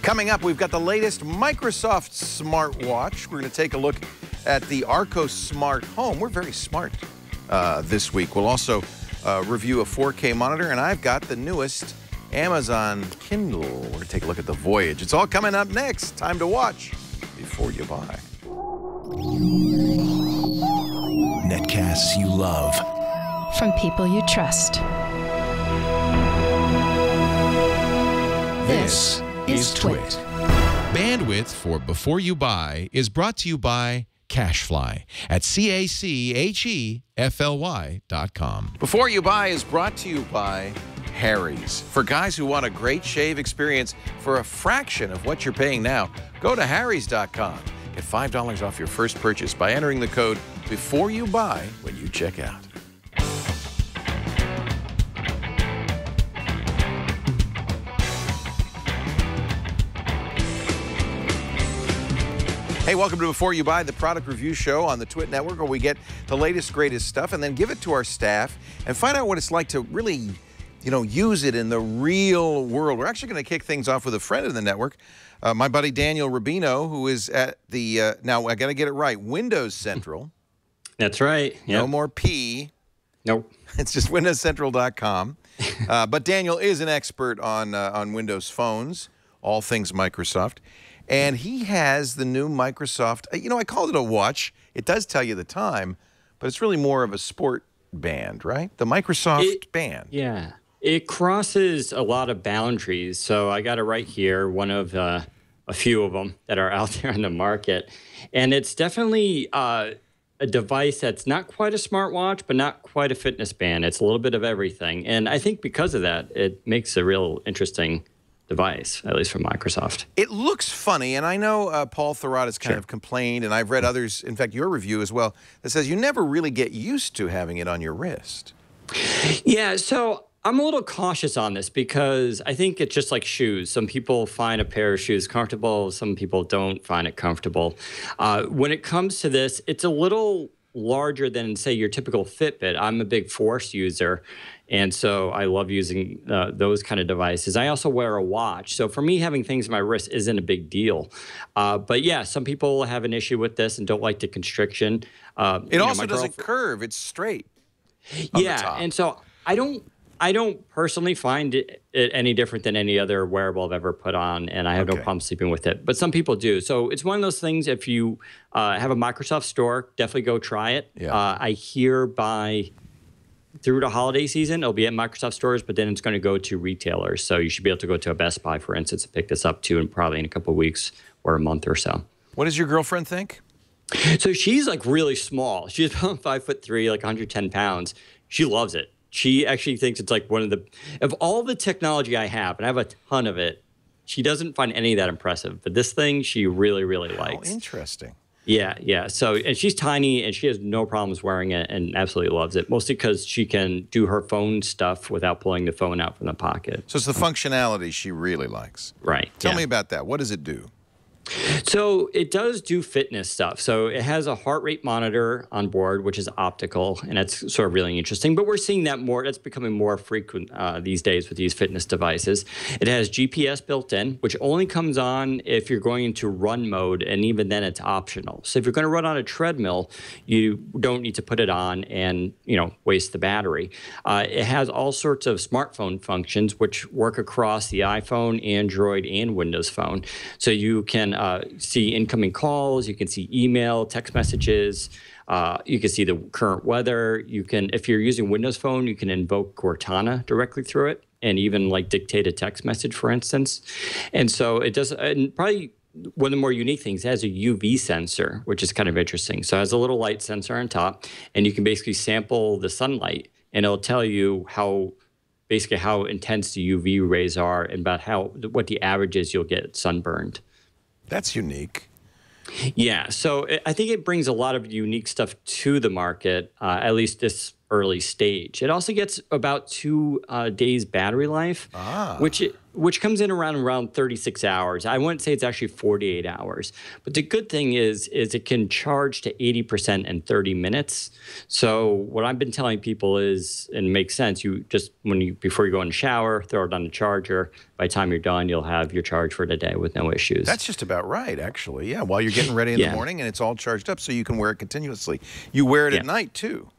Coming up, we've got the latest Microsoft smartwatch. We're going to take a look at the Archos smart home. We're very smart this week. We'll also review a 4K monitor, and I've got the newest Amazon Kindle. We're going to take a look at the Voyage. It's all coming up next. Time to watch before you buy. Netcasts you love. From people you trust. This is Twit. Bandwidth for Before You Buy is brought to you by Cashfly at CACHEFLY.com. Before You Buy is brought to you by Harry's. For guys who want a great shave experience for a fraction of what you're paying now, go to harrys.com. Get $5 off your first purchase by entering the code Before You Buy when you check out. Hey, welcome to Before You Buy, the product review show on the Twit Network, where we get the latest, greatest stuff and then give it to our staff and find out what it's like to really, use it in the real world. We're actually going to kick things off with a friend of the network, my buddy Daniel Rubino, who is at the, now I got to get it right, Windows Central. That's right. Yep. No more P. Nope. It's just windowscentral.com. But Daniel is an expert on Windows phones, all things Microsoft. And he has the new Microsoft, I called it a watch. It does tell you the time, but it's really more of a sport band, right? The Microsoft band. Yeah. It crosses a lot of boundaries. So I got it right here, one of a few of them that are out there on the market. And it's definitely a device that's not quite a smartwatch, but not quite a fitness band. It's a little bit of everything. And I think because of that, it makes a real interesting device, at least from Microsoft. It looks funny, and I know Paul Thurrott has kind of complained, and I've read others, in fact, your review as well, that says you never really get used to having it on your wrist. Yeah, so I'm a little cautious on this because I think it's just like shoes. Some people find a pair of shoes comfortable. Some people don't find it comfortable. When it comes to this, it's a little larger than, say, your typical Fitbit. I'm a big Force user, and so I love using those kind of devices. I also wear a watch, so for me, having things on my wrist isn't a big deal. But yeah, some people have an issue with this and don't like the constriction. It also doesn't curve; it's straight. Yeah, and so I don't personally find it any different than any other wearable I've ever put on, and I have no problem sleeping with it. But some people do. So it's one of those things, if you have a Microsoft store, definitely go try it. Yeah. I hear through the holiday season, it'll be at Microsoft stores, but then it's going to go to retailers. So you should be able to go to a Best Buy, for instance, and pick this up too, and probably in a couple of weeks or a month or so. What does your girlfriend think? So she's like really small. She's about 5'3", like 110 pounds. She loves it. She actually thinks it's like one of all the technology I have, and I have a ton of it, she doesn't find any of that impressive. But this thing she really, really likes. Oh, interesting. Yeah. So, and she's tiny, and she has no problems wearing it and absolutely loves it, mostly because she can do her phone stuff without pulling the phone out from the pocket. So it's the functionality she really likes. Right. Tell me about that. What does it do? So it does do fitness stuff. So it has a heart rate monitor on board, which is optical, and that's sort of really interesting. But we're seeing that more. That's becoming more frequent these days with these fitness devices. It has GPS built in, which only comes on if you're going into run mode, and even then it's optional. So if you're going to run on a treadmill, you don't need to put it on and waste the battery. It has all sorts of smartphone functions, which work across the iPhone, Android, and Windows Phone. So you can see incoming calls, you can see email, text messages, you can see the current weather. You can, if you're using Windows Phone, you can invoke Cortana directly through it and even like dictate a text message, for instance. And so it does, and probably one of the more unique things, it has a UV sensor, which is kind of interesting. So it has a little light sensor on top, and you can basically sample the sunlight, and it'll tell you basically how intense the UV rays are and about what the average is you'll get sunburned. That's unique. Yeah, so I think it brings a lot of unique stuff to the market, at least this early stage. It also gets about 2 days battery life, which comes in around 36 hours. I wouldn't say it's actually 48 hours. But the good thing is it can charge to 80% in 30 minutes. So what I've been telling people is, and it makes sense, you just before you go in the shower, throw it on the charger. By the time you're done, you'll have your charge for the day with no issues. That's just about right, actually. Yeah, while you're getting ready in the morning and it's all charged up so you can wear it continuously. You wear it at night too.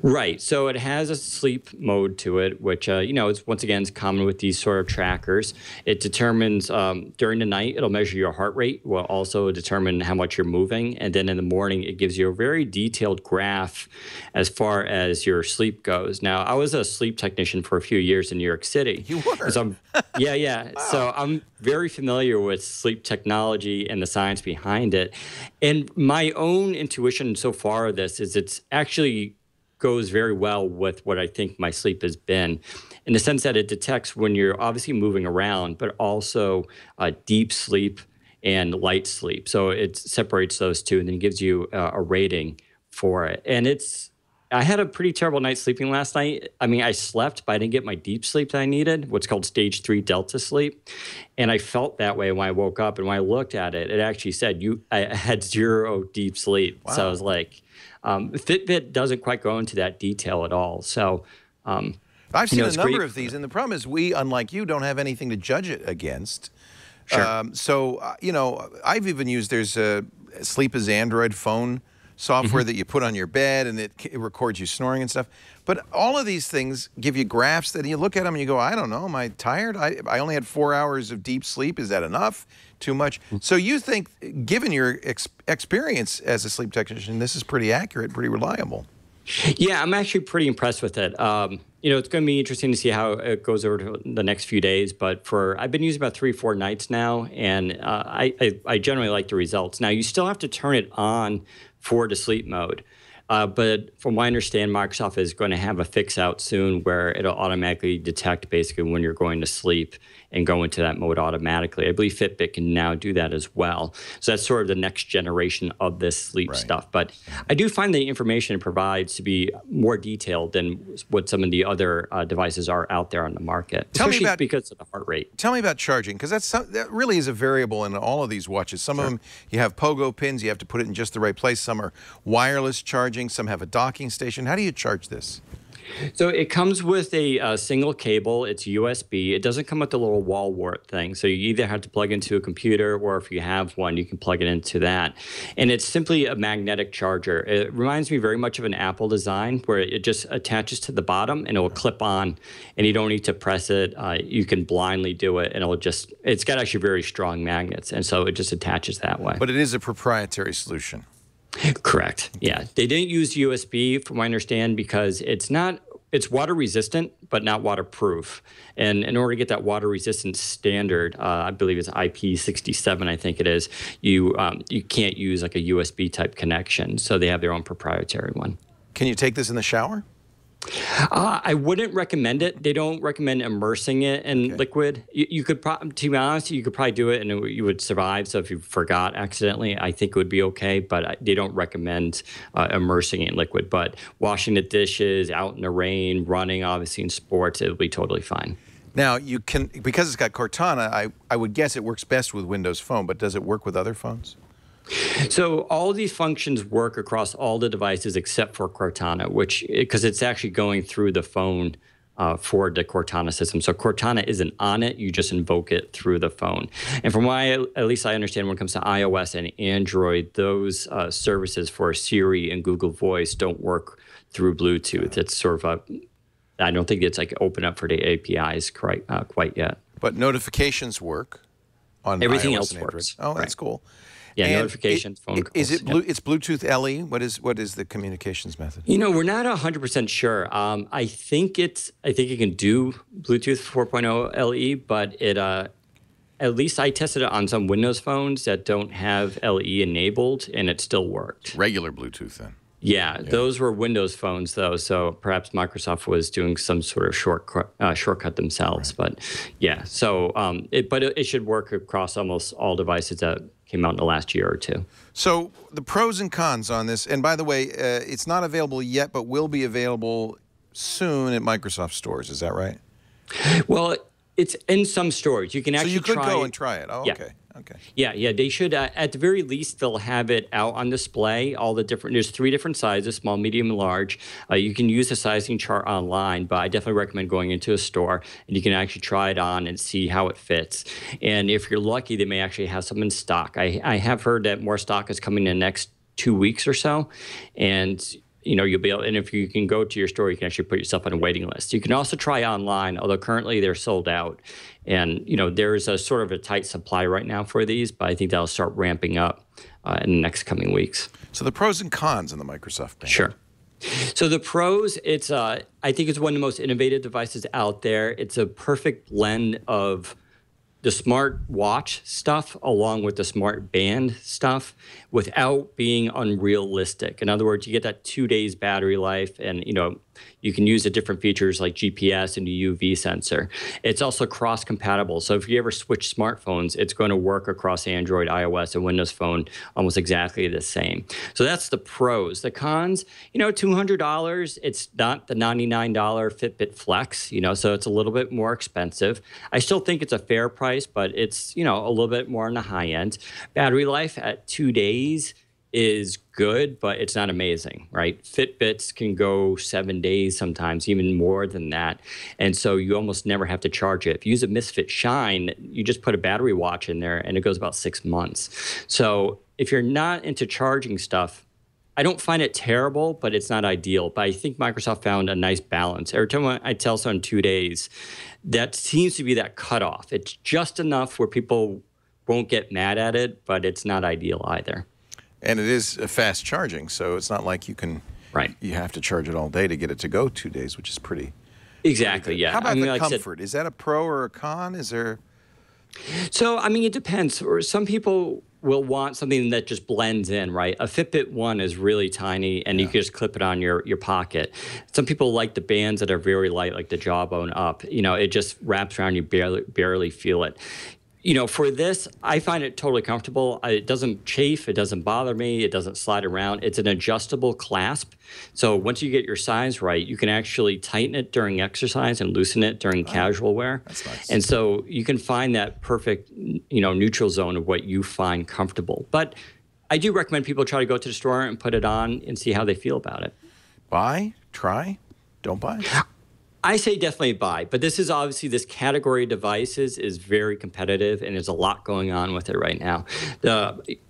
Right. So it has a sleep mode to it, which, it's once again, is common with these sort of trackers. It determines during the night, it'll measure your heart rate, will also determine how much you're moving. And then in the morning, it gives you a very detailed graph as far as your sleep goes. Now, I was a sleep technician for a few years in New York City. You were? So Wow. So I'm very familiar with sleep technology and the science behind it. And my own intuition so far of this is it's actually goes very well with what I think my sleep has been, in the sense that it detects when you're obviously moving around, but also deep sleep and light sleep. So it separates those two and then gives you a rating for it. And I had a pretty terrible night sleeping last night. I mean, I slept, but I didn't get my deep sleep that I needed, what's called stage 3 delta sleep. And I felt that way when I woke up. And when I looked at it, it actually said I had 0 deep sleep. Wow. So I was like, Fitbit doesn't quite go into that detail at all. So I've seen a number of these, and the problem is we, unlike you, don't have anything to judge it against. Sure. I've even used, there's a Sleep as Android phone software that you put on your bed, and it records you snoring and stuff. But all of these things give you graphs that you look at them and you go, I don't know, am I tired? I only had 4 hours of deep sleep. Is that enough? Too much? So you think, given your experience as a sleep technician, this is pretty accurate, pretty reliable? Yeah, I'm actually pretty impressed with it. It's going to be interesting to see how it goes over to the next few days. But I've been using about 3 or 4 nights now, and I generally like the results. Now, you still have to turn it on for the sleep mode. But from what I understand, Microsoft is going to have a fix out soon where it'll automatically detect basically when you're going to sleep and go into that mode automatically. I believe Fitbit can now do that as well. So that's sort of the next generation of this sleep stuff. But I do find the information it provides to be more detailed than what some of the other devices are out there on the market, especially because of the heart rate. Tell me about charging, because that really is a variable in all of these watches. Some of them, you have pogo pins, you have to put it in just the right place. Some are wireless charging, some have a docking station. How do you charge this? So it comes with a single cable. It's USB. It doesn't come with the little wall wart thing. So you either have to plug into a computer, or if you have one, you can plug it into that. And it's simply a magnetic charger. It reminds me very much of an Apple design where it just attaches to the bottom and it will clip on, and you don't need to press it. You can blindly do it, and it's got actually very strong magnets. And so it just attaches that way. But it is a proprietary solution. Correct. Yeah. They didn't use USB, from what I understand, because it's water resistant, but not waterproof. And in order to get that water resistant standard, I believe it's IP67, I think it is, you can't use like a USB type connection. So they have their own proprietary one. Can you take this in the shower? I wouldn't recommend it. They don't recommend immersing it in liquid. You could, to be honest, you could probably do it and you would survive. So if you forgot accidentally, I think it would be okay. But they don't recommend immersing it in liquid. But washing the dishes, out in the rain, running, obviously in sports, it'll be totally fine. Now, you can, because it's got Cortana, I would guess it works best with Windows Phone. But does it work with other phones? So all of these functions work across all the devices except for Cortana, because it's actually going through the phone for the Cortana system. So Cortana isn't on it. You just invoke it through the phone. And from what at least I understand, when it comes to iOS and Android, those services for Siri and Google Voice don't work through Bluetooth. It's sort of I don't think it's like open up for the APIs quite yet. But notifications work on everything iOS else and Android. works. Oh, that's cool. Yeah, and notifications, phone calls. Is it it's Bluetooth LE? What is the communications method? We're not 100% sure. I think it can do Bluetooth 4.0 LE, but at least I tested it on some Windows phones that don't have LE enabled, and it still worked. Regular Bluetooth then. Yeah, those were Windows phones, though, so perhaps Microsoft was doing some sort of shortcut themselves. Right. But yeah, so it should work across almost all devices that came out in the last year or two. So the pros and cons on this, and by the way, it's not available yet, but will be available soon at Microsoft stores. Is that right? Well, it's in some stores. You can actually so you could go and try it. Oh, yeah. Okay. Okay. Yeah. They should, at the very least, they'll have it out on display. There's 3 different sizes: small, medium, and large. You can use the sizing chart online, but I definitely recommend going into a store and you can actually try it on and see how it fits. And if you're lucky, they may actually have some in stock. I have heard that more stock is coming in the next 2 weeks or so, and you'll be able, and if you can go to your store, you can actually put yourself on a waiting list. You can also try online, although currently they're sold out. And, there's a sort of a tight supply right now for these, but I think that'll start ramping up in the next coming weeks. So the pros and cons in the Microsoft Band. Sure. So the pros, I think it's one of the most innovative devices out there. It's a perfect blend of the smart watch stuff along with the smart band stuff without being unrealistic. In other words, you get that 2 days battery life, and you can use the different features like GPS and the UV sensor. It's also cross-compatible. So if you ever switch smartphones, it's going to work across Android, iOS, and Windows Phone almost exactly the same. So that's the pros. The cons, $200. It's not the $99 Fitbit Flex, so it's a little bit more expensive. I still think it's a fair price, but it's, a little bit more on the high end. Battery life at 2 days is good, but it's not amazing, right? Fitbits can go 7 days sometimes, even more than that. And so you almost never have to charge it. If you use a Misfit Shine, you just put a battery watch in there and it goes about 6 months. So if you're not into charging stuff, I don't find it terrible, but it's not ideal. But I think Microsoft found a nice balance. Every time I tell someone 2 days, that seems to be that cutoff. It's just enough where people won't get mad at it, but it's not ideal either. And it is fast charging, so it's not like you can, you have to charge it all day to get it to go 2 days, which is pretty. Exactly, yeah. How about the comfort? Is that a pro or a con? Is there? So, it depends. Some people will want something that just blends in, right? A Fitbit One is really tiny, and you can just clip it on your pocket. Some people like the bands that are very light, like the Jawbone Up. It just wraps around, you barely feel it. For this, I find it totally comfortable. It doesn't chafe. It doesn't bother me. It doesn't slide around. It's an adjustable clasp. So once you get your size right, you can actually tighten it during exercise and loosen it during casual wear. That's nice. And so you can find that perfect, neutral zone of what you find comfortable. But I do recommend people try to go to the store and put it on and see how they feel about it. Buy, try, don't buy. I say definitely buy, but this is obviously, this category of devices is very competitive, and there's a lot going on with it right now.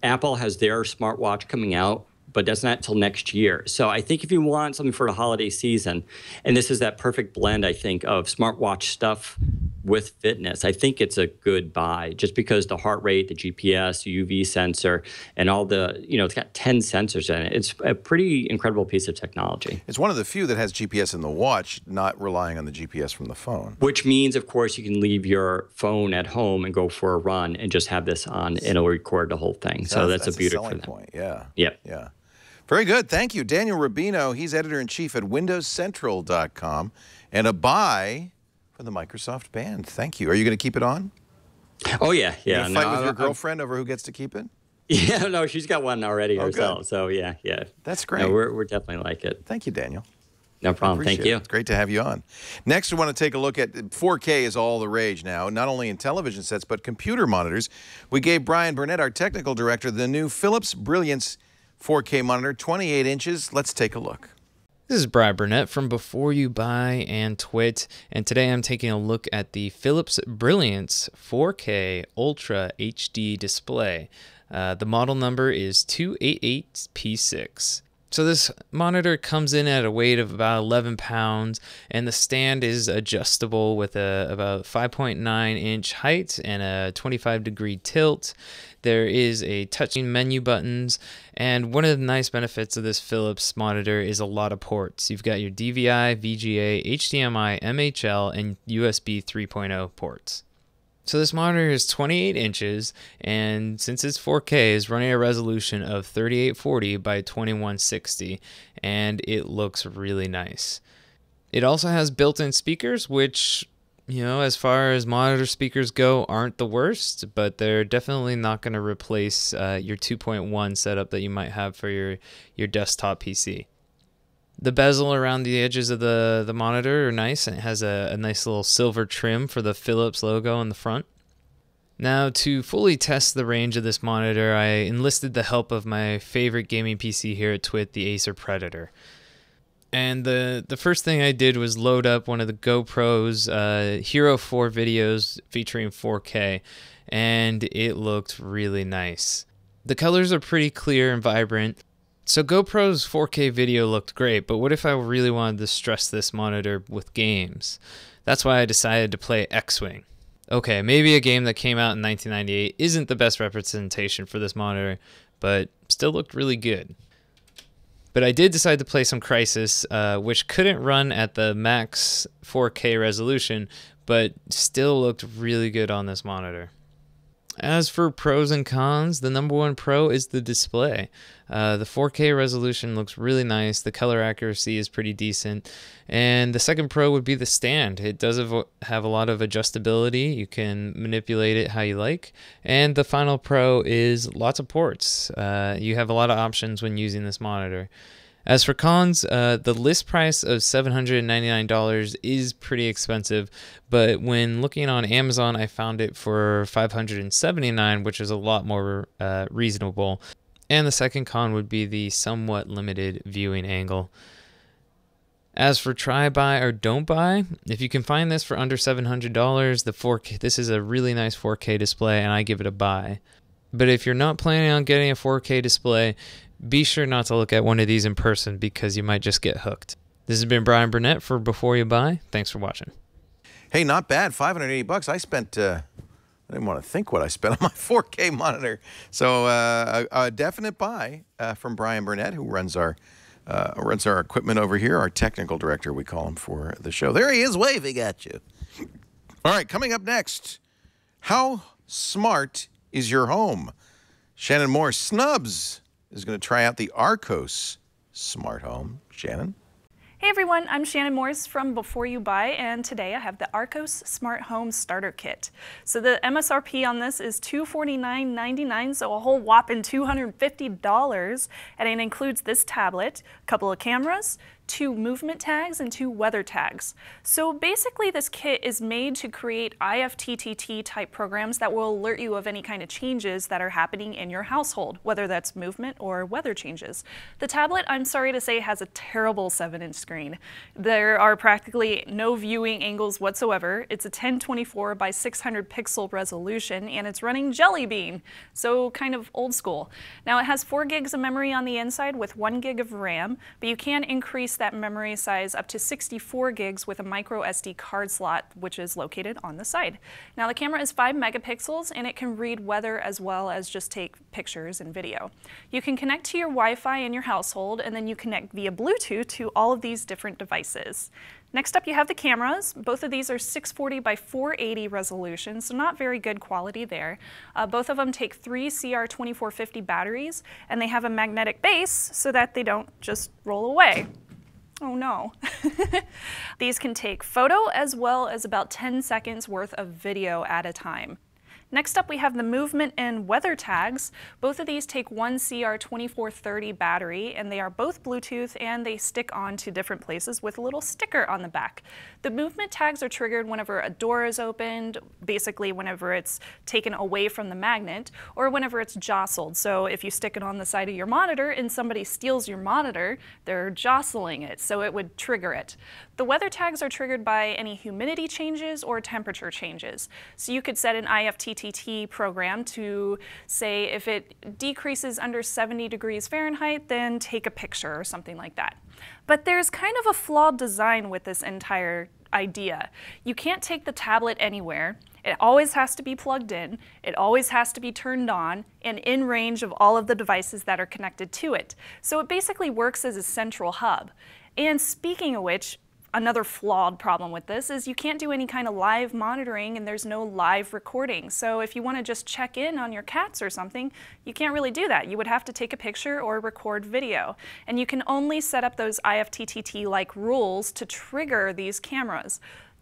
Apple has their smartwatch coming out, but that's not till next year. So I think if you want something for the holiday season, and this is that perfect blend, I think, of smartwatch stuff with fitness, I think it's a good buy, just because the heart rate, the GPS, the UV sensor, and all the, it's got 10 sensors in it. It's a pretty incredible piece of technology. It's one of the few that has GPS in the watch, not relying on the GPS from the phone. Which means, of course, you can leave your phone at home and go for a run and just have this on, and it'll record the whole thing. So that's a beauty for them. Point. Yeah. Yep. Yeah. Very good. Thank you. Daniel Rubino, he's editor-in-chief at WindowsCentral.com, and a buy for the Microsoft Band. Thank you. Are you going to keep it on? Oh, yeah. Yeah. You fight with your girlfriend over who gets to keep it? Yeah, no, she's got one already herself. Good. So, yeah. That's great. No, we're definitely like it. Thank you, Daniel. No problem. Thank you. It's great to have you on. Next, we want to take a look at 4K is all the rage now, not only in television sets, but computer monitors. We gave Brian Burnett, our technical director, the new Philips Brilliance 4K monitor, 28 inches. Let's take a look. This is Brian Burnett from Before You Buy and Twit, and today I'm taking a look at the Philips Brilliance 4K Ultra HD display. The model number is 288P6. So this monitor comes in at a weight of about 11 pounds, and the stand is adjustable with about 5.9-inch height and a 25-degree tilt. There is a touchscreen menu buttons, and one of the nice benefits of this Philips monitor is a lot of ports. You've got your DVI, VGA, HDMI, MHL, and USB 3.0 ports. So this monitor is 28 inches, and since it's 4K, is running a resolution of 3840 by 2160, and it looks really nice. It also has built-in speakers, which, as far as monitor speakers go, aren't the worst, but they're definitely not going to replace your 2.1 setup that you might have for your desktop PC. The bezel around the edges of the monitor are nice, and it has a nice little silver trim for the Philips logo on the front. Now, to fully test the range of this monitor, I enlisted the help of my favorite gaming PC here at Twit, the Acer Predator. And the first thing I did was load up one of the GoPro's Hero 4 videos featuring 4K, and it looked really nice. The colors are pretty clear and vibrant. So GoPro's 4K video looked great, but what if I really wanted to stress this monitor with games? That's why I decided to play X-Wing. Okay, maybe a game that came out in 1998 isn't the best representation for this monitor, but still looked really good. But I did decide to play some Crysis, which couldn't run at the max 4K resolution, but still looked really good on this monitor. As for pros and cons, the number one pro is the display. The 4K resolution looks really nice, the color accuracy is pretty decent, and the second pro would be the stand. It does have a lot of adjustability, you can manipulate it how you like, and the final pro is lots of ports. You have a lot of options when using this monitor. As for cons, the list price of $799 is pretty expensive, but when looking on Amazon, I found it for $579, which is a lot more reasonable. And the second con would be the somewhat limited viewing angle. As for try, buy, or don't buy, if you can find this for under $700, the 4K, this is a really nice 4K display, and I give it a buy. But if you're not planning on getting a 4K display, be sure not to look at one of these in person because you might just get hooked. This has been Brian Burnett for Before You Buy. Thanks for watching. Hey, not bad. $580. I spent, I didn't want to think what I spent on my 4K monitor. So a definite buy from Brian Burnett, who runs our equipment over here, our technical director, we call him for the show. There he is waving at you. All right, coming up next, how smart is your home? Shannon Moore Snubs is going to try out the Archos smart home. Shannon? Hey everyone, I'm Shannon Morse from Before You Buy, and today I have the Archos Smart Home Starter Kit. So the MSRP on this is $249.99, so a whole whopping $250, and it includes this tablet, a couple of cameras, 2 movement tags, and 2 weather tags. So basically this kit is made to create IFTTT type programs that will alert you of any kind of changes that are happening in your household, whether that's movement or weather changes. The tablet, I'm sorry to say, has a terrible 7-inch screen. There are practically no viewing angles whatsoever. It's a 1024 by 600 pixel resolution, and it's running Jelly Bean, so kind of old school. Now it has 4 gigs of memory on the inside with 1 gig of RAM, but you can increase that memory size up to 64 gigs with a micro SD card slot, which is located on the side. Now the camera is 5 megapixels, and it can read weather as well as just take pictures and video. You can connect to your Wi-Fi in your household, and then you connect via Bluetooth to all of these different devices. Next up, you have the cameras. Both of these are 640 by 480 resolution, so not very good quality there. Both of them take 3 CR2450 batteries, and they have a magnetic base so that they don't just roll away. Oh no. These can take photo as well as about 10 seconds worth of video at a time. Next up, we have the movement and weather tags. Both of these take 1 CR2430 battery, and they are both Bluetooth, and they stick on to different places with a little sticker on the back. The movement tags are triggered whenever a door is opened, basically whenever it's taken away from the magnet, or whenever it's jostled. So if you stick it on the side of your monitor and somebody steals your monitor, they're jostling it, so it would trigger it. The weather tags are triggered by any humidity changes or temperature changes. So you could set an IFTTT program to say if it decreases under 70 degrees Fahrenheit, then take a picture or something like that. But there's kind of a flawed design with this entire idea. You can't take the tablet anywhere. It always has to be plugged in, it always has to be turned on, and in range of all of the devices that are connected to it. So it basically works as a central hub. And speaking of which, another flawed problem with this is you can't do any kind of live monitoring and there's no live recording. So if you want to just check in on your cats or something, you can't really do that. You would have to take a picture or record video. And you can only set up those IFTTT-like rules to trigger these cameras.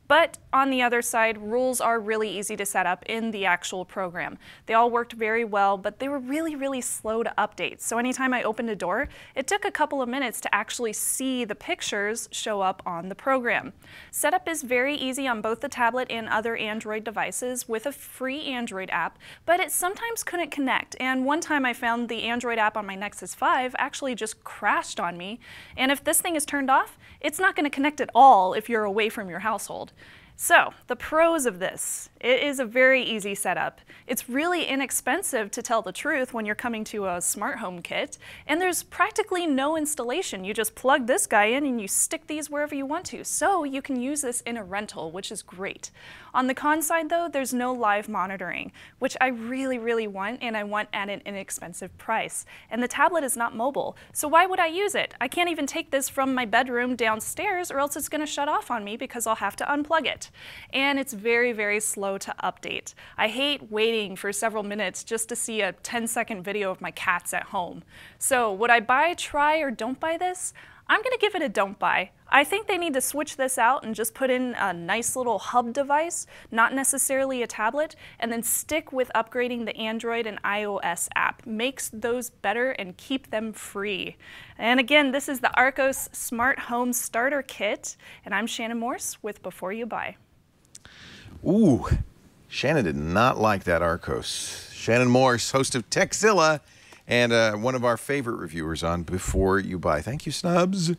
But on the other side, rules are really easy to set up in the actual program. They all worked very well, but they were really, really slow to update. So anytime I opened a door, it took a couple of minutes to actually see the pictures show up on the program. Setup is very easy on both the tablet and other Android devices with a free Android app, but it sometimes couldn't connect. And one time I found the Android app on my Nexus 5 actually just crashed on me. And if this thing is turned off, it's not going to connect at all if you're away from your household. So, the pros of this. It is a very easy setup. It's really inexpensive, to tell the truth, when you're coming to a smart home kit, and there's practically no installation. You just plug this guy in and you stick these wherever you want to. So you can use this in a rental, which is great. On the con side though, there's no live monitoring, which I really, really want, and I want at an inexpensive price. And the tablet is not mobile, so why would I use it? I can't even take this from my bedroom downstairs or else it's gonna shut off on me because I'll have to unplug it. And it's very, very slow to update. I hate waiting for several minutes just to see a 10-second video of my cats at home. So would I buy, try, or don't buy this? I'm gonna give it a don't buy. I think they need to switch this out and just put in a nice little hub device, not necessarily a tablet, and then stick with upgrading the Android and iOS app. Makes those better and keep them free. And again, this is the Archos Smart Home Starter Kit, and I'm Shannon Morse with Before You Buy. Ooh, Shannon did not like that Archos. Shannon Morse, host of Techzilla, and one of our favorite reviewers on Before You Buy. Thank you, Snubs.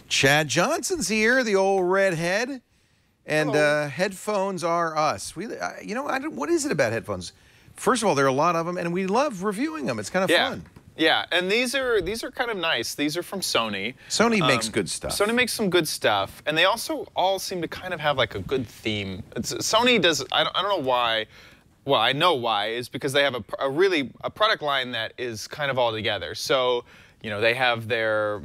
Chad Johnson's here, the old redhead, and headphones are us. We, you know, what is it about headphones? First of all, there are a lot of them, and we love reviewing them. It's kind of fun. Yeah, and these are kind of nice. These are from Sony. Sony makes good stuff. Sony makes some good stuff, and they also all seem to kind of have like a good theme. Sony does. I don't know why. Well, I know why. Is because they have a product line that is kind of all together. So, you know, they have their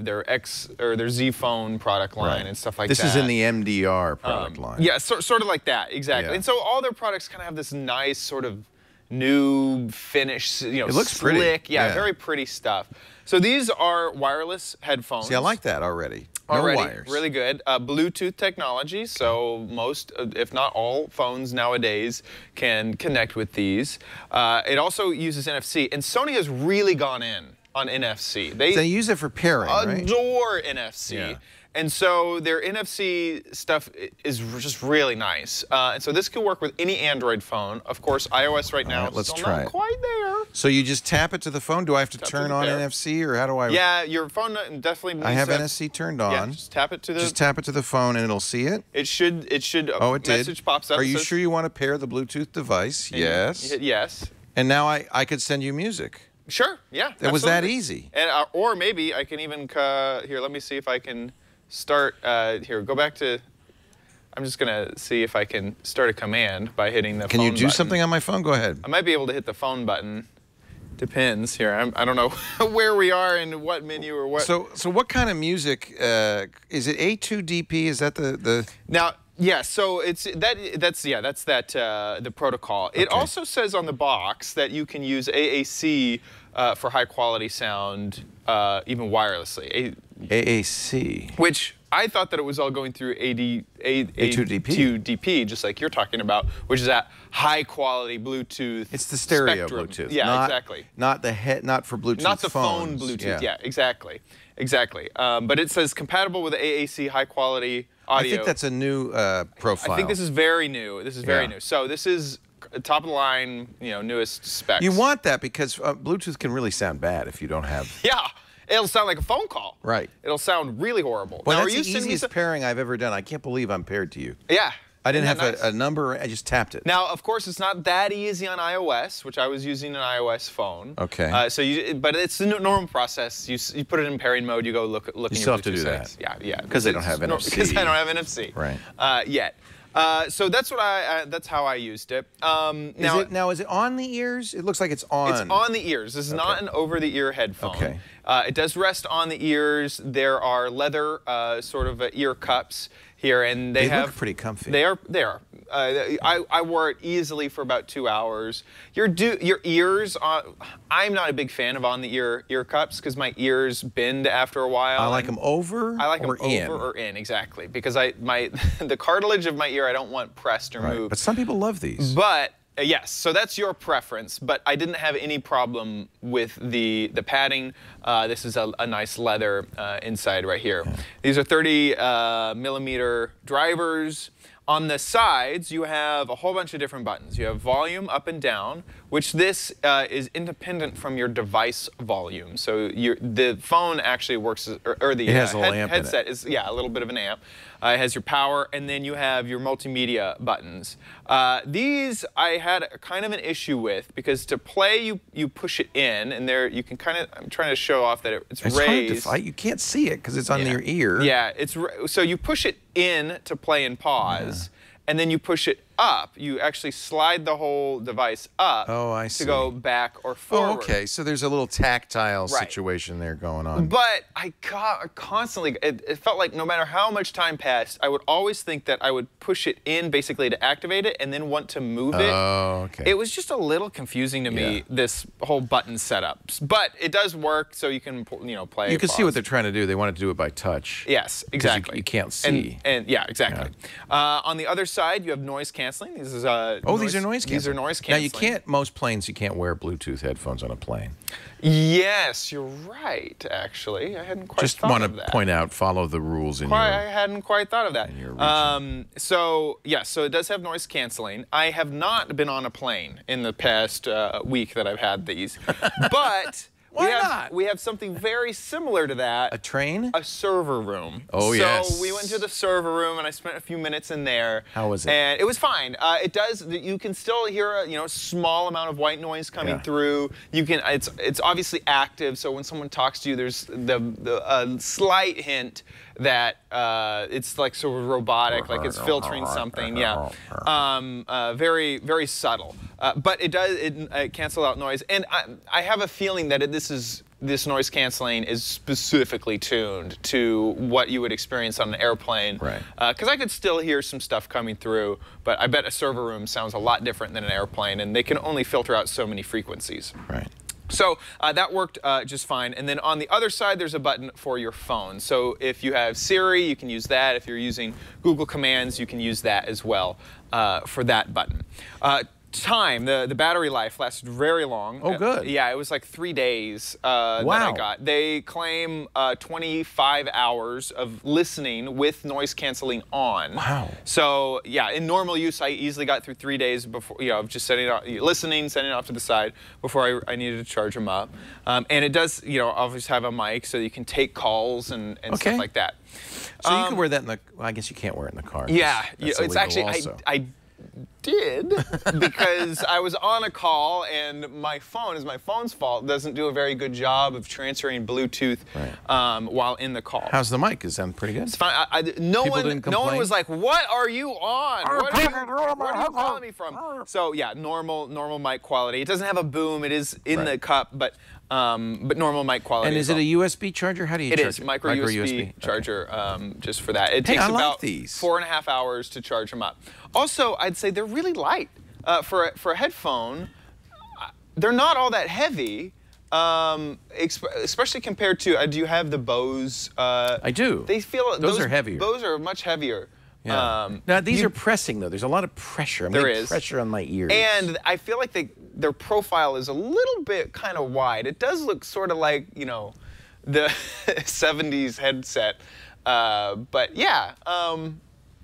Z Phone product line and stuff like that. This is in the MDR product line. Yeah, sort of like that, exactly. Yeah. And so all their products kind of have this nice sort of new finish, you know, it looks slick, pretty. yeah, very pretty stuff. So these are wireless headphones. See, I like that already. No wires. Really good. Bluetooth technology, so most, if not all, phones nowadays can connect with these. It also uses NFC, and Sony has really gone in on NFC. They use it for pairing, right? Adore NFC. Yeah. And so their NFC stuff is just really nice. And so this can work with any Android phone. Of course, iOS right now is still not quite there. So you just tap it to the phone? Do I have to turn on NFC, or how do I? Yeah, your phone definitely needs I have NFC turned on. Yeah, just tap it to the... Just tap it to the phone and it'll see it? It should oh, it did. Message pops up. Are you sure you want to pair the Bluetooth device? Yes. You hit yes. And now I could send you music. Sure, yeah. It was that easy. And or maybe I can even, here, let me see if I can start, here, go back to, I'm just going to see if I can start a command by hitting the phone button. Can you do something on my phone? Go ahead. I might be able to hit the phone button. Depends here. I don't know where we are and what menu or what. So what kind of music, is it A2DP? Is that the... Now, yeah, so that's the protocol. Okay. It also says on the box that you can use AAC for high quality sound, even wirelessly. AAC. Which I thought that it was all going through A2DP, just like you're talking about, which is that high quality Bluetooth. It's the stereo spectrum. Bluetooth. Yeah, exactly. Not for Bluetooth. Not the phones. phone Bluetooth. Yeah, exactly. But it says compatible with AAC high quality audio. I think that's a new profile. I think this is very new. This is very new. So this is top of the line, you know, newest specs. You want that because Bluetooth can really sound bad if you don't have. Yeah. It'll sound like a phone call. Right. It'll sound really horrible. Well, that's the easiest pairing I've ever done. I can't believe I'm paired to you. Yeah. I didn't have a number. I just tapped it. Now, of course, it's not that easy on iOS, which I was using an iOS phone. Okay. But it's the normal process. You put it in pairing mode. You go look in your Bluetooth settings. You still have to do that. Yeah. Because they don't have NFC. Because I don't have NFC. Right. Yet. So that's what that's how I used it. Now, is it on the ears? It looks like it's on. It's on the ears. This is not an over-the-ear headphone. Okay. It does rest on the ears. There are leather sort of ear cups, here, and they look pretty comfy. They are. I wore it easily for about 2 hours. Your ears. I'm not a big fan of on-the-ear cups because my ears bend after a while. I like them over. I like them in. over or in, exactly, because the cartilage of my ear I don't want pressed or moved. But some people love these. But yes, so that's your preference, but I didn't have any problem with the padding. This is a nice leather inside right here. Yeah. These are 30 millimeter drivers. On the sides, you have a whole bunch of different buttons. You have volume up and down, which this is independent from your device volume. So the phone actually works, or the headset is, a little bit of an amp. It has your power, and then you have your multimedia buttons. These I had kind of an issue with because to play, you push it in, and there you can kind of. I'm trying to show off that it's raised. Hard to fight. You can't see it because it's on your ear. Yeah, so you push it in to play and pause, and then you push it up. You actually slide the whole device up to go back or forward. Oh, okay. So there's a little tactile situation there going on. But I constantly, it felt like no matter how much time passed, I would always think that I would push it in basically to activate it and then want to move it. Oh, okay. It was just a little confusing to me, this whole button setup. But it does work, so you can, play. You can see what they're trying to do. They want to do it by touch. Yes, exactly. You can't see. And yeah, exactly. Yeah. On the other side, you have noise canceling. This is these are noise canceling. These are noise canceling. Now you can't. Most planes you can't wear Bluetooth headphones on a plane. Yes, you're right. Actually, I hadn't quite thought of that. Just want to point out, follow the rules in I hadn't quite thought of that. So yes, so it does have noise canceling. I have not been on a plane in the past week that I've had these, but. We have something very similar to that. A train? A server room. Oh, yes. So we went to the server room, and I spent a few minutes in there. How was it? And it was fine. You can still hear a small amount of white noise coming through. It's obviously active, so when someone talks to you, there's the slight hint that it's like sort of robotic, like it's filtering something. Very, very subtle. But it cancels out noise, and I have a feeling that this noise canceling is specifically tuned to what you would experience on an airplane. Right. Because I could still hear some stuff coming through, but I bet a server room sounds a lot different than an airplane, and they can only filter out so many frequencies. Right. So that worked just fine. And then on the other side, there's a button for your phone. So if you have Siri, you can use that. If you're using Google Commands, you can use that as well for that button. The battery life lasted very long. Oh, good. Yeah, it was like 3 days that I got. They claim 25 hours of listening with noise canceling on. Wow. So yeah, in normal use, I easily got through 3 days before, of just listening, setting it off to the side before I needed to charge them up. And it does, obviously have a mic so you can take calls and stuff like that. So you can wear that I guess you can't wear it in the car. Yeah, it's actually, I did because I was on a call and my phone, is my phone's fault, doesn't do a very good job of transferring Bluetooth while in the call. How's the mic? Is that pretty good? It's fine. No one was like, "What are you on? Where are you calling me from?" So yeah, normal mic quality. It doesn't have a boom. It is in the cup, but normal mic quality. And is it a USB charger? How do you charge it? It is micro USB charger, just for that. It takes about 4.5 hours to charge them up. Also, I'd say they're really light for a headphone. They're not all that heavy, especially compared to. Do you have the Bose? I do. They feel those are heavier. Those are much heavier. Yeah. Now these are pressing though. There's a lot of pressure. There is pressure on my ears. And I feel like their profile is a little bit kind of wide. It does look sort of like the 70s headset. But yeah.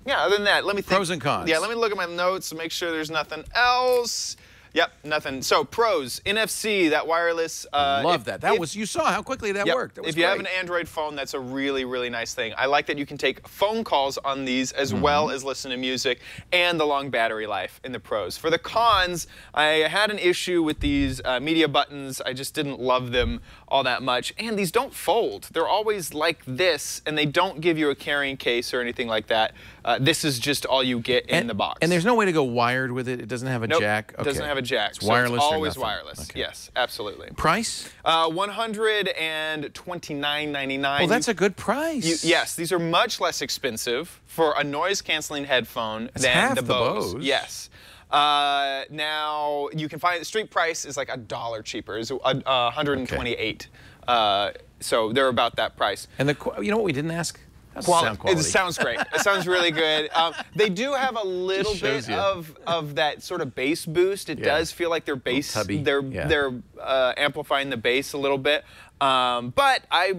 Other than that, let me think. Pros and cons. Yeah, let me look at my notes and make sure there's nothing else. Yep, nothing. So pros, NFC, that wireless. Love that. You saw how quickly that worked. That was if you have an Android phone, that's a really, really nice thing. I like that you can take phone calls on these as well as listen to music, and the long battery life in the pros. For the cons, I had an issue with these media buttons. I just didn't love them all that much. And these don't fold. They're always like this, and they don't give you a carrying case or anything like that. This is just all you get in the box. And there's no way to go wired with it? It doesn't have a jack? It doesn't have a jack. It's wireless so it's or always nothing? wireless. Okay. Yes, absolutely. Price? $129.99. Well, that's a good price. Yes, these are much less expensive for a noise-canceling headphone than half the the Bose. Bose. Yes. Now you can find the street price is like $1 cheaper. It's 128. So they're about that price. And you know what we didn't ask? Sound quality. It sounds great. It sounds really good. They do have a little bit of that sort of bass boost. It does feel like their bass. They're amplifying the bass a little bit. But I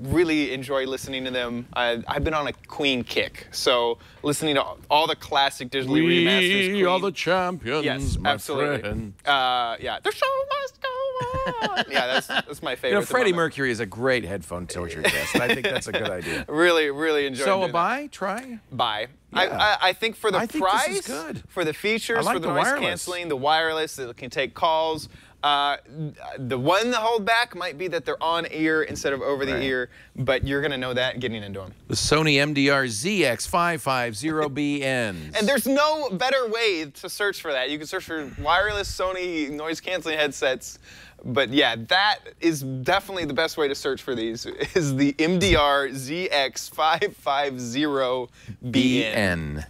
really enjoy listening to them. I've been on a Queen kick, so listening to all the classic digitally remasters. We are the champions, yes, my absolutely. friend. Yeah, the show must go on. Yeah, that's my favorite. You know, Freddie Mercury is a great headphone torture test, and I think that's a good idea. Really, really enjoy. So a buy, try. Buy. Yeah. I think for the price, this is good. For the features, like for the the noise wireless. canceling, the wireless that can take calls. The one that hold back might be that they're on ear instead of over the ear, but you're gonna know that getting into them. The Sony MDR ZX550BN. And there's no better way to search for that. You can search for wireless Sony noise canceling headsets. But yeah, that is definitely the best way to search for these, is the MDR ZX550BN.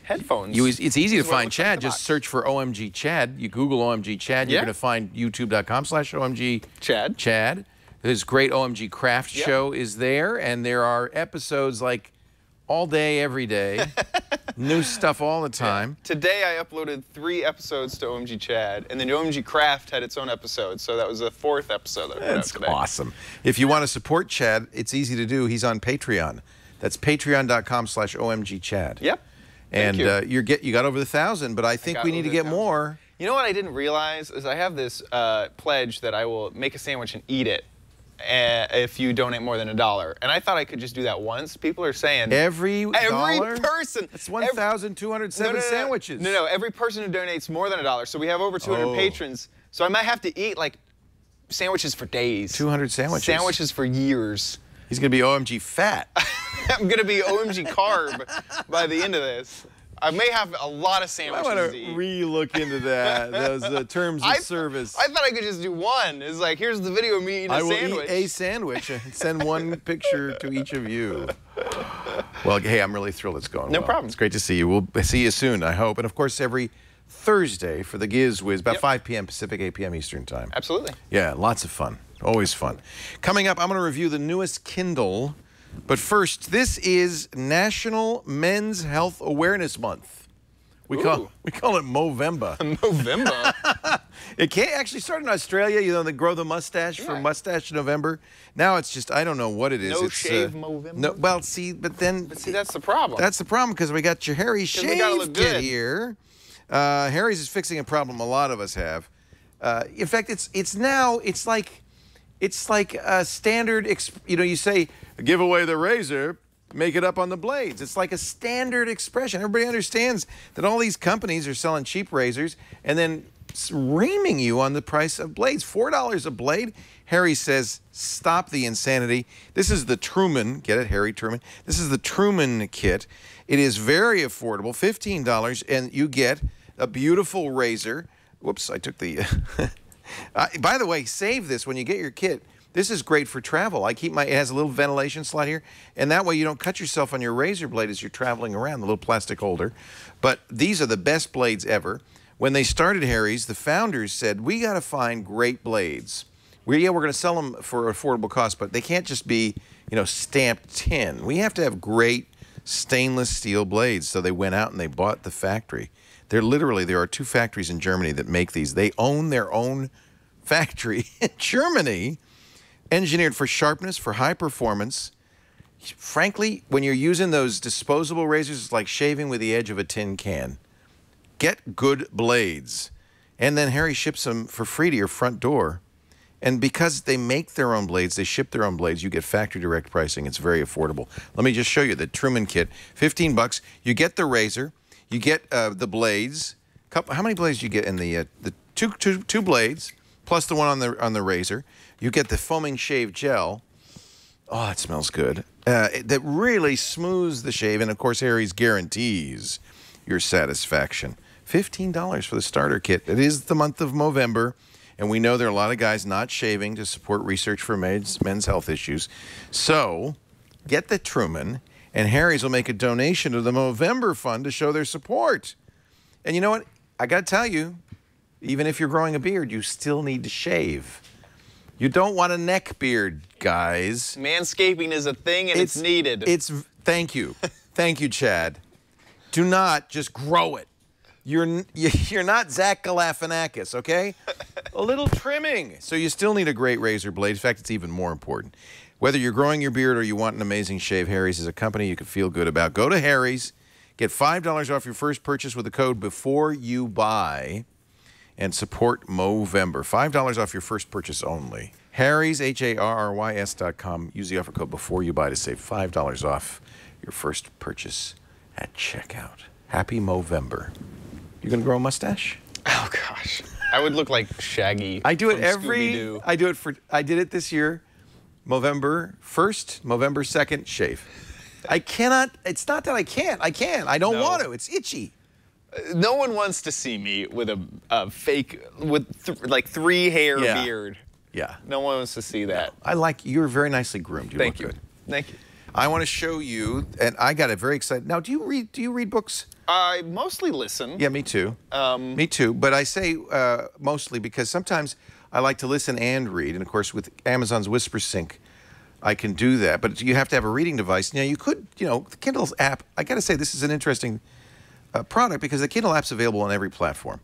Headphones. It's easy to find Chad. Just search for OMG Chad. You Google OMG Chad, you're going to find youtube.com/OMG Chad. His great OMG Craft show is there, and there are episodes like all day, every day. New stuff all the time. Today I uploaded 3 episodes to OMG Chad, and then OMG Craft had its own episode, so that was the 4th episode that I put out today. That's awesome. If you want to support Chad, it's easy to do. He's on Patreon. That's patreon.com/OMG Chad. Yep. And you got over the 1,000, but I think we need to get more. You know what I didn't realize is I have this pledge that I will make a sandwich and eat it if you donate more than $1. And I thought I could just do that once. People are saying every person. That's 1,207 sandwiches. No, every person who donates more than $1. So we have over 200 patrons. So I might have to eat like sandwiches for days. 200 sandwiches. Sandwiches for years. He's gonna be OMG fat. I'm gonna be OMG carb by the end of this. I may have a lot of sandwiches I want to eat. to re-look into that. Those terms of service. I thought I could just do one. It's like, here's the video of me eating a sandwich. I will eat a sandwich and send one picture to each of you. Well, hey, I'm really thrilled it's going well. No problem. It's great to see you. We'll see you soon, I hope. And of course, every Thursday for the Giz Wiz, about 5 p.m. Pacific, 8 p.m. Eastern Time. Absolutely. Yeah, lots of fun. Always fun. Coming up, I'm going to review the newest Kindle. But first, this is National Men's Health Awareness Month. We call it Movember. Movember? It can't actually start in Australia. You know, they grow the mustache for Mustache November. Now it's just, I don't know what it is. No it's, shave Movember? No, well, see, but see, that's the problem. That's the problem, because we got your Harry Shave Kit here. Harry's is fixing a problem a lot of us have. In fact, it's like a standard, you say, give away the razor, make it up on the blades. It's like a standard expression. Everybody understands that all these companies are selling cheap razors and then reaming you on the price of blades. $4 a blade. Harry says, stop the insanity. This is the Truman, get it, Harry Truman? This is the Truman kit. It is very affordable, $15, and you get a beautiful razor. Whoops, I took the... by the way, save this when you get your kit. This is great for travel. It has a little ventilation slot here, and that way you don't cut yourself on your razor blade as you're traveling around, the little plastic holder. But these are the best blades ever. When they started Harry's, the founders said, we got to find great blades. We're going to sell them for affordable cost, but they can't just be, stamped tin. We have to have great stainless steel blades. So they went out and they bought the factory. There are 2 factories in Germany that make these. They own their own factory in Germany, engineered for sharpness, for high performance. Frankly, when you're using those disposable razors, it's like shaving with the edge of a tin can. Get good blades. And then Harry ships them for free to your front door. And because they make their own blades, they ship their own blades, you get factory direct pricing. It's very affordable. Let me just show you the Truman kit. $15. You get the razor. You get the blades. How many blades do you get in the two blades plus the one on the razor? You get the foaming shave gel. Oh, it smells good. That really smooths the shave, and of course, Harry's guarantees your satisfaction. $15 for the starter kit. It is the month of Movember, and we know there are a lot of guys not shaving to support research for men's health issues. So get the Truman, and Harry's will make a donation to the Movember Fund to show their support. And you know what? I got to tell you, even if you're growing a beard, you still need to shave. You don't want a neck beard, guys. Manscaping is a thing, and it's needed. Thank you. Thank you, Chad. Do not just grow it. You're not Zach Galifianakis, okay? A little trimming. So you still need a great razor blade. In fact, it's even more important. Whether you're growing your beard or you want an amazing shave, Harry's is a company you can feel good about. Go to Harry's. Get $5 off your first purchase with the code BEFOREYOUBUY and support Movember. $5 off your first purchase only. Harry's, HARRYS.com. Use the offer code BEFOREYOUBUY to save $5 off your first purchase at checkout. Happy Movember. You gonna grow a mustache? Oh gosh, I would look like Shaggy. I do it Scooby-Doo. I did it this year. November 1st, November 2nd, shave. I cannot. It's not that I can't. I can. I don't want to. It's itchy. No one wants to see me with a fake with like 3 hair beard. Yeah. No one wants to see that. You're very nicely groomed. You look good. Thank you. I want to show you, and I got it very excited. Now, do you read books? I mostly listen. Yeah, me too. Me too. But I say mostly because sometimes I like to listen and read. And of course, with Amazon's Whisper Sync, I can do that. But you have to have a reading device. Now, you could, the Kindle's app. I got to say, this is an interesting product because the Kindle app's available on every platform.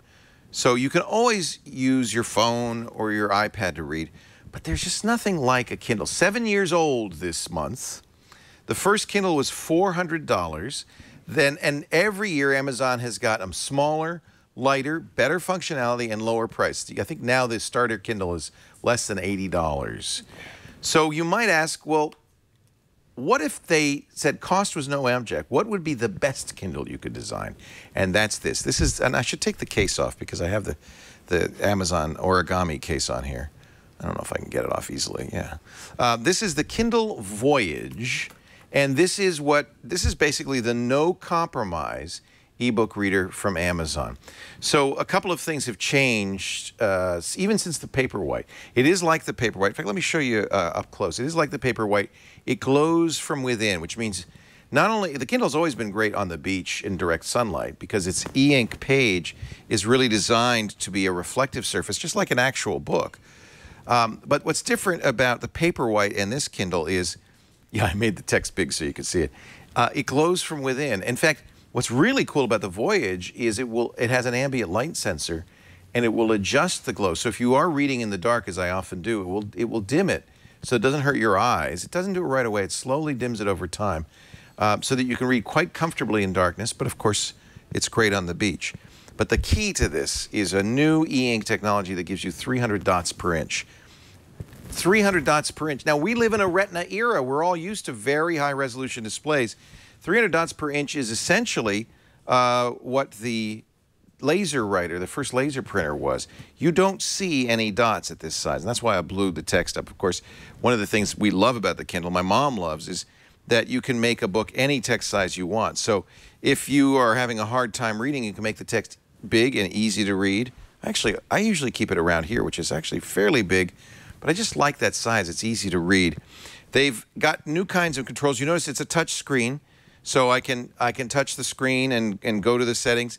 So you can always use your phone or your iPad to read. But there's just nothing like a Kindle. 7 years old this month. The first Kindle was $400. And every year Amazon has got them smaller, lighter, better functionality, and lower price. I think now the starter Kindle is less than $80. So you might ask, well, what if they said cost was no object? What would be the best Kindle you could design? And that's this. This is, and I should take the case off because I have the Amazon origami case on here. I don't know if I can get it off easily. Yeah. This is the Kindle Voyage. And this is basically the no compromise ebook reader from Amazon. So a couple of things have changed even since the Paperwhite. It is like the Paperwhite. In fact, let me show you up close. It is like the Paperwhite. It glows from within, which means not only the Kindle's always been great on the beach in direct sunlight because its e-ink page is really designed to be a reflective surface, just like an actual book. But what's different about the Paperwhite and this Kindle is, yeah, I made the text big so you could see it. It glows from within. In fact, what's really cool about the Voyage is it has an ambient light sensor, and it will adjust the glow. So if you are reading in the dark, as I often do, it will dim it so it doesn't hurt your eyes. It doesn't do it right away. It slowly dims it over time so that you can read quite comfortably in darkness. But of course, it's great on the beach. But the key to this is a new e-ink technology that gives you 300 dots per inch. 300 dots per inch. Now, we live in a retina era. We're all used to very high resolution displays. 300 dots per inch is essentially what the laser writer, the first laser printer was. You don't see any dots at this size, and that's why I blew the text up. Of course, one of the things we love about the Kindle, my mom loves, is that you can make a book any text size you want. So if you are having a hard time reading, you can make the text big and easy to read. Actually, I usually keep it around here, which is actually fairly big, but I just like that size. It's easy to read. They've got new kinds of controls. You notice it's a touch screen, so I can touch the screen and go to the settings.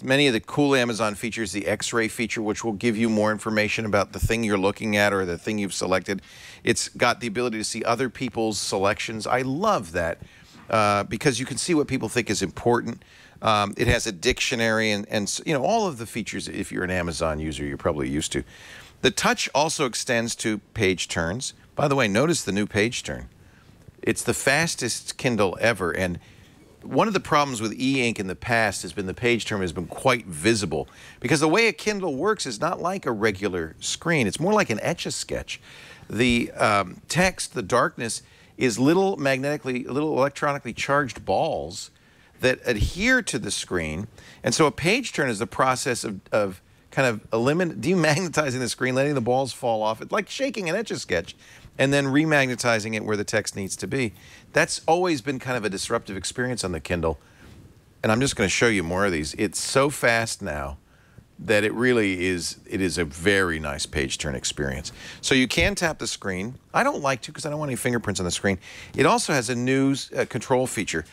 Many of the cool Amazon features, the X-ray feature, which will give you more information about the thing you're looking at or the thing you've selected. It's got the ability to see other people's selections. I love that because you can see what people think is important. It has a dictionary and you know, all of the features, if you're an Amazon user, you're probably used to. The touch also extends to page turns. By the way, notice the new page turn. It's the fastest Kindle ever, and one of the problems with e-ink in the past has been the page turn has been quite visible because the way a Kindle works is not like a regular screen. It's more like an Etch-a-Sketch. The text, the darkness, is little electronically charged balls that adhere to the screen, and so a page turn is the process of kind of demagnetizing the screen, letting the balls fall off. It's like shaking an Etch-a-Sketch and then remagnetizing it where the text needs to be. That's always been kind of a disruptive experience on the Kindle. and I'm just going to show you more of these. It's so fast now that it really is, it is a very nice page turn experience. So you can tap the screen. I don't like to because I don't want any fingerprints on the screen. It also has a new control feature.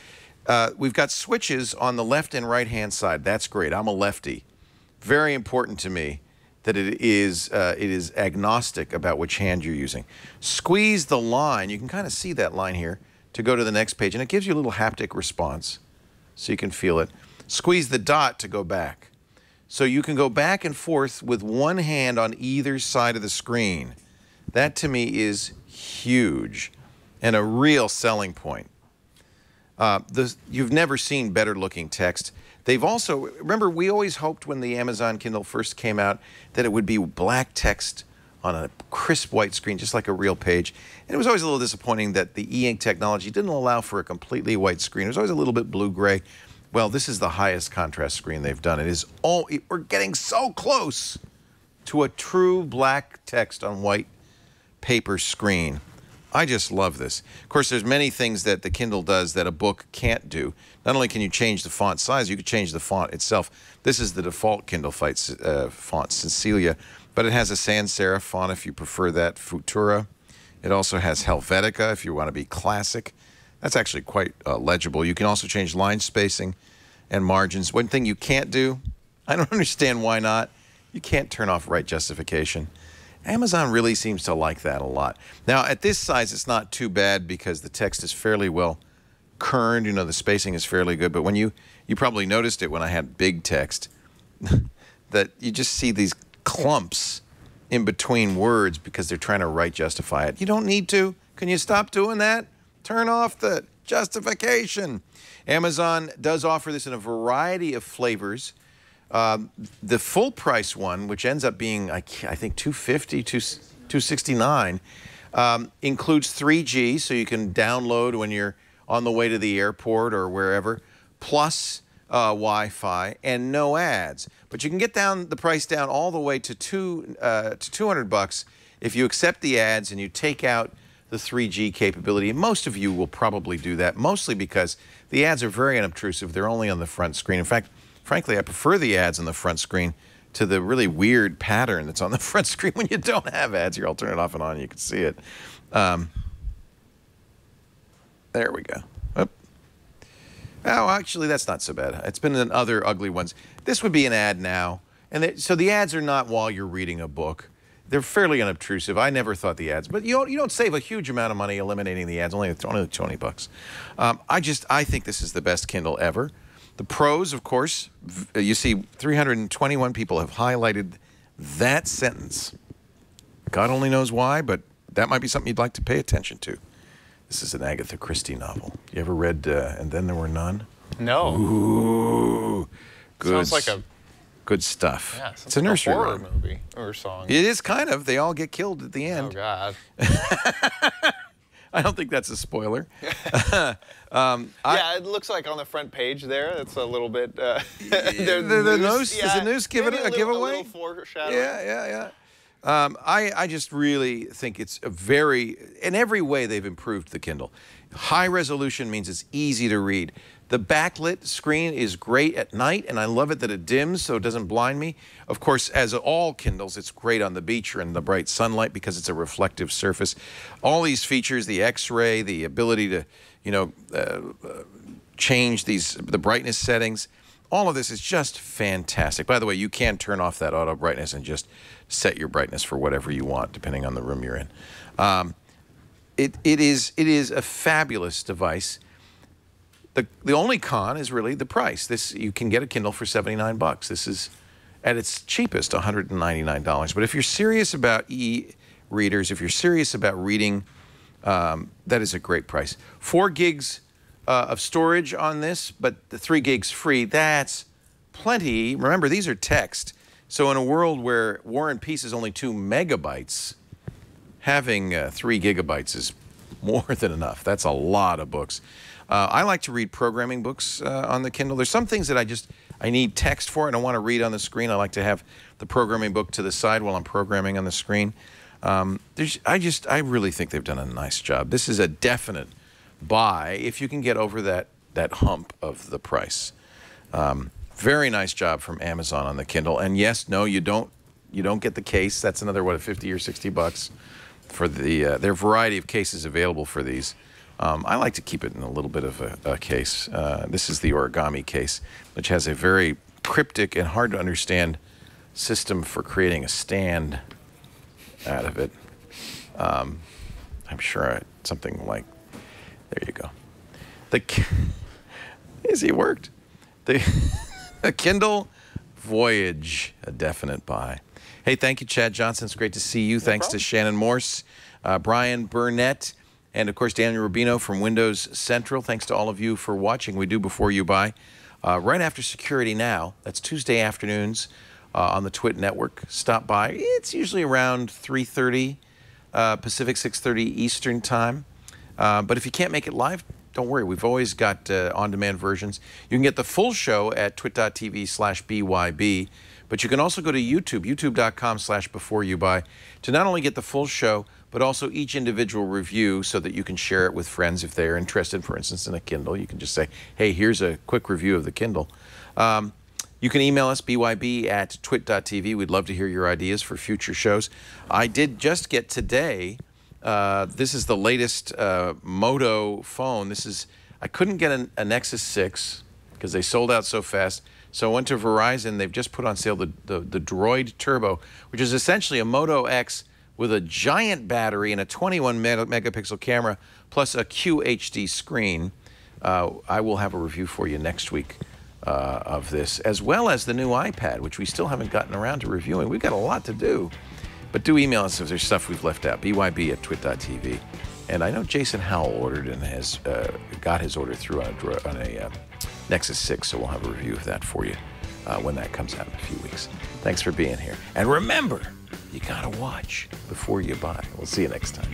We've got switches on the left and right hand side. That's great. I'm a lefty. Very important to me that it is agnostic about which hand you're using. Squeeze the line. You can kind of see that line here to go to the next page, and it gives you a little haptic response so you can feel it. Squeeze the dot to go back. So you can go back and forth with one hand on either side of the screen. That to me is huge and a real selling point. You've never seen better looking text. They've also, remember, we always hoped when the Amazon Kindle first came out that it would be black text on a crisp white screen, just like a real page. And it was always a little disappointing that the e-ink technology didn't allow for a completely white screen. It was always a little bit blue-gray. Well, this is the highest contrast screen they've done. It is all, we're getting so close to a true black text on white paper screen. I just love this. Of course, there's many things that the Kindle does that a book can't do. Not only can you change the font size, you can change the font itself. This is the default Kindle font, Cecilia, but it has a sans serif font if you prefer that, Futura. It also has Helvetica if you want to be classic. That's actually quite legible. You can also change line spacing and margins. One thing you can't do, I don't understand why not, you can't turn off right justification. Amazon really seems to like that a lot. Now, at this size, it's not too bad because the text is fairly well kerned. You know, the spacing is fairly good. But when you probably noticed it when I had big text, that you just see these clumps in between words because they're trying to right justify it. You don't need to. Can you stop doing that? Turn off the justification. Amazon does offer this in a variety of flavors. The full price one, which ends up being, I think, $250, $269, includes 3G, so you can download when you're on the way to the airport or wherever, plus Wi-Fi and no ads. But you can get the price down all the way to $200 if you accept the ads and you take out the 3G capability. And most of you will probably do that, mostly because the ads are very unobtrusive. They're only on the front screen. In fact, frankly, I prefer the ads on the front screen to the really weird pattern that's on the front screen when you don't have ads. Here, I'll turn it off and on. You can see it. There we go. Oh, actually, that's not so bad. It's been in other ugly ones. This would be an ad now. And so the ads are not while you're reading a book. They're fairly unobtrusive. I never thought the ads, but you don't save a huge amount of money eliminating the ads, only $20. I think this is the best Kindle ever. The pros, of course, you see 321 people have highlighted that sentence. God only knows why, but that might be something you'd like to pay attention to. This is an Agatha Christie novel. You ever read And Then There Were None? No. Ooh, good. Sounds like a good stuff. Yeah, it's a nursery horror rhyme. movie or song. It is kind of. They all get killed at the end. Oh God. I don't think that's a spoiler. Yeah, it looks like on the front page there. It's a little bit. The news, yeah, does the news give it a giveaway? A little foreshadowing. Yeah. I just really think it's in every way they've improved the Kindle. High resolution means it's easy to read. The backlit screen is great at night, and I love it that it dims so it doesn't blind me. Of course, as all Kindles, it's great on the beach or in the bright sunlight because it's a reflective surface. All these features, the X-ray, the ability to, change the brightness settings, all of this is just fantastic. By the way, you can turn off that auto brightness and just set your brightness for whatever you want, depending on the room you're in. It is a fabulous device. The only con is really the price. You can get a Kindle for $79. This is at its cheapest, $199. But if you're serious about e-readers, if you're serious about reading, that is a great price. 4 gigs of storage on this, but the 3 gigs free, that's plenty. Remember, these are text. So in a world where War and Peace is only 2 megabytes, having 3 gigabytes is more than enough. That's a lot of books. I like to read programming books on the Kindle. There's some things that I need text for and I want to read on the screen. I like to have the programming book to the side while I'm programming on the screen. I really think they've done a nice job. This is a definite buy if you can get over that hump of the price. Very nice job from Amazon on the Kindle. And yes, no, you don't get the case. That's another, what, $50 or $60 for the, there are a variety of cases available for these. I like to keep it in a little bit of a case. This is the origami case, which has a very cryptic and hard to understand system for creating a stand out of it. I'm sure something like, there you go. It worked. The Kindle Voyage, a definite buy. Hey, thank you, Chad Johnson. It's great to see you. Thanks to Shannon Morse, Brian Burnett, and, of course, Daniel Rubino from Windows Central. Thanks to all of you for watching. We do Before You Buy right after Security Now. That's Tuesday afternoons on the TWiT network. Stop by. It's usually around 3:30 Pacific, 6:30 Eastern time. But if you can't make it live, don't worry. We've always got on-demand versions. You can get the full show at twit.tv/BYB. But you can also go to YouTube, youtube.com/beforeyoubuy, to not only get the full show, but also each individual review so that you can share it with friends if they're interested, for instance, in a Kindle. You can just say, hey, here's a quick review of the Kindle. You can email us, byb@twit.tv. We'd love to hear your ideas for future shows. I did just get today, this is the latest Moto phone. I couldn't get a Nexus 6 because they sold out so fast. So I went to Verizon. They've just put on sale the Droid Turbo, which is essentially a Moto X with a giant battery and a 21 megapixel camera, plus a QHD screen. I will have a review for you next week of this, as well as the new iPad, which we still haven't gotten around to reviewing. We've got a lot to do. But do email us if there's stuff we've left out, byb@twit.tv. And I know Jason Howell ordered and has got his order through on a Nexus 6, so we'll have a review of that for you when that comes out in a few weeks. Thanks for being here. And remember, you gotta watch before you buy. We'll see you next time.